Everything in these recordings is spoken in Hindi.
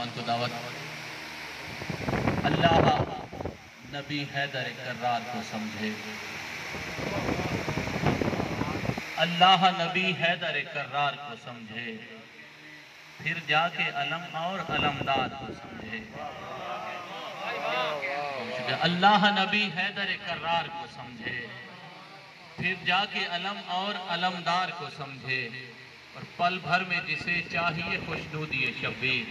मेहमान को दावत। अल्लाह नबी हैदर कर्रार को समझे, अल्लाह नबी हैदर कर्रार को समझे, फिर जाके अलम और अलमदार को समझे। अल्लाह नबी हैदर कर्रार को समझे, फिर जाके अलम और अलमदार को समझे, और पल भर में जिसे चाहिए खुशनूदी शब्बीर,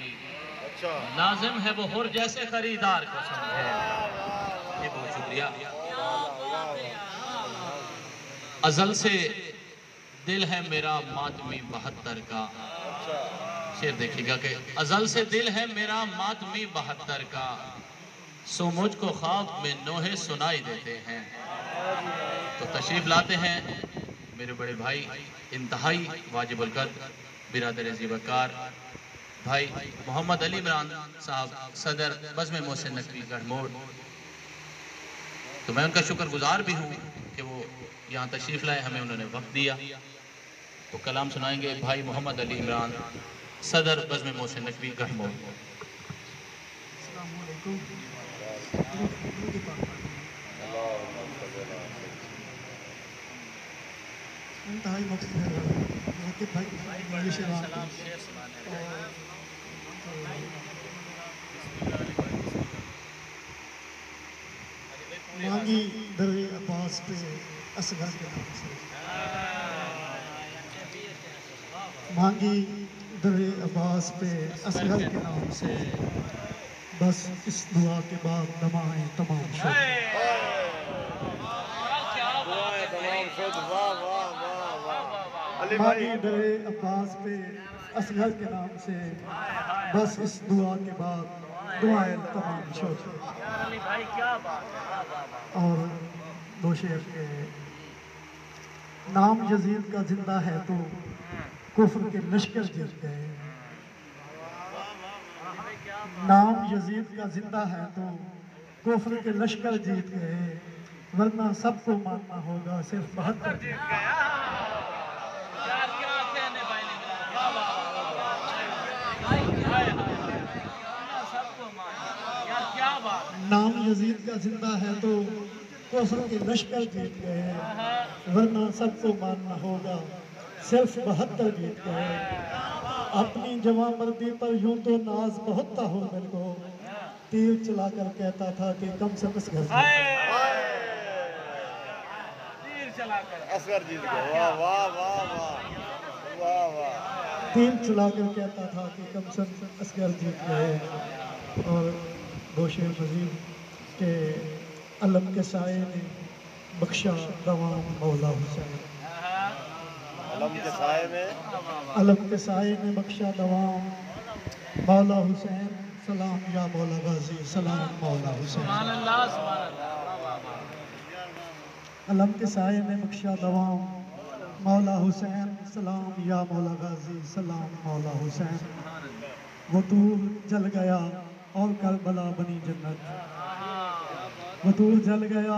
लाजिम है वो हुर जैसे खरीदार को समझे। ये बहुत शुक्रिया। अजल से दिल है मेरा मातमी 72 का, शेर देखिएगा कि अजल से दिल है मेरा मातमी 72 का, सो मुझको ख्वाब में नोहे सुनाई देते हैं। तो तशरीफ लाते हैं मेरे बड़े भाई इंतहाई वाजिबुल कद्र बिरादर ज़ीवकार भाई मोहम्मद अली इमरान साहब, सदर बज़्म मोहसिन नकवी गढ़मोड़। तो मैं उनका शुक्रगुजार भी हूँ कि वो यहाँ तशरीफ़ लाए, हमें उन्होंने वक्त दिया। तो कलाम सुनाएंगे भाई मोहम्मद अली इमरान, सदर बज़्म मोहसिन नकवी गढ़मोड़। इंतहाई मांगी दरे अब्बास पे असगर के नाम से, मांगी दरे अब्बास पे असगर के नाम से, बस इस दुआ के बाद दमाएं तमाम मांगी दरे अब्बास पे असगर के नाम से, बस इस दुआ के बाद दुआएं तमाम शोध। और दो शेर के नाम यजीद का जिंदा है तो कुफ्र के लश्कर जीत गए, नाम यजीद का जिंदा है तो कुफ्र के लश्कर जीत गए, वरना सबको मानना होगा सिर्फ 72। नाम यजीद का जिंदा है तो कुफ्र के लश्कर जीत गए, वरना सबको मानना होगा सिर्फ 72 जीत गए। अपनी जवां मर्दी पर यूं तो नाज बहुत था हो मेरे को, तीर चलाकर कहता था कि कम से कम असगर जीत गए। वाह वाह वाह वाह वाह वाह। तीर चलाकर कहता था कि कम से कम असगर जीत गए। और दो शेर मजीद के अलम के साए ने बख्शा दवाम मौला हुसैन, अलम के साए में, अलम के साए ने बख्शा दवाम मौला हुसैन, सलाम या मौला गाजी, सलाम मौला हुसैन। अलम के साए ने बख्शा दवाम मौला हुसैन, सलाम या मौला गाजी, सलाम मौला हुसैन। वो दूर जल गया और करबला बनी जन्नत, वो दूर जल गया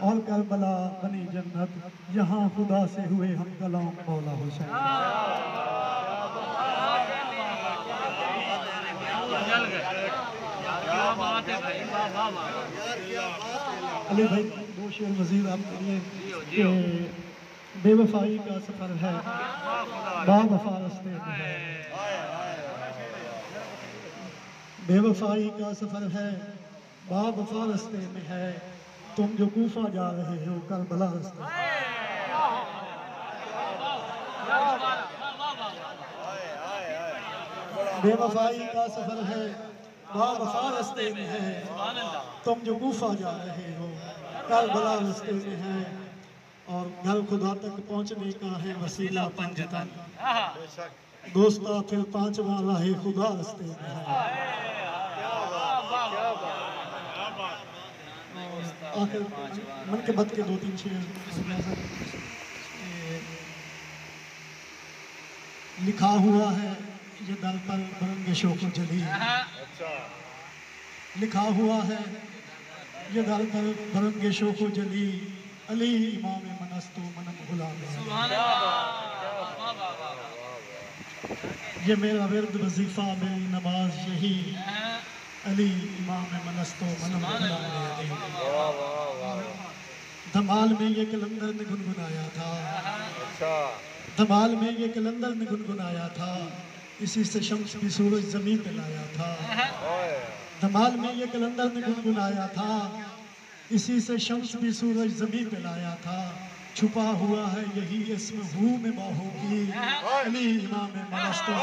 और करबला बनी जन्नत, यहाँ खुदा से हुए हम कलाम मौला हुसैन। अली भाई दो शेर मजीद आपके लिए कि बेवफाई का सफर है बावफा रस्ते में है, बेवफाई का सफर है बावफा रस्ते में है, तुम जो कूफा जा रहे हो करबला रास्ते। बेवफाई का सफर है बावफा रास्ते में है, तुम जो कूफा जा रहे हो करबला रास्ते में है, और घर खुदा तक पहुंचने का है वसीला पंजतन, दोस्ता फिर पांचवा राहे खुदा रास्ते में है। आखिर मन के बद के दो तीन शेर लिखा हुआ है ये दल पर बरंगे शोक जली, लिखा हुआ है ये दल पर बरंगे शोक जली, अली इमाम मनस्तु मनम गुलाम। ये मेरा विर्द वजीफा मेरी नमाज ये यही अली इमाम मनस्तो मनम अली। वाह वाह वाह। धमाल में ये कलंदर ने गुनगुनाया था, अच्छा धमाल में ये कलंदर ने गुनगुनाया था, इसी से शम्स भी सूरज जमीन पे लाया था। ओए धमाल में ये कलंदर ने गुनगुनाया था, इसी से शम्स भी सूरज जमीन पे लाया था। छुपा हुआ है यही इसमें हूँ में बाहों की, अली इमाम मनस्तो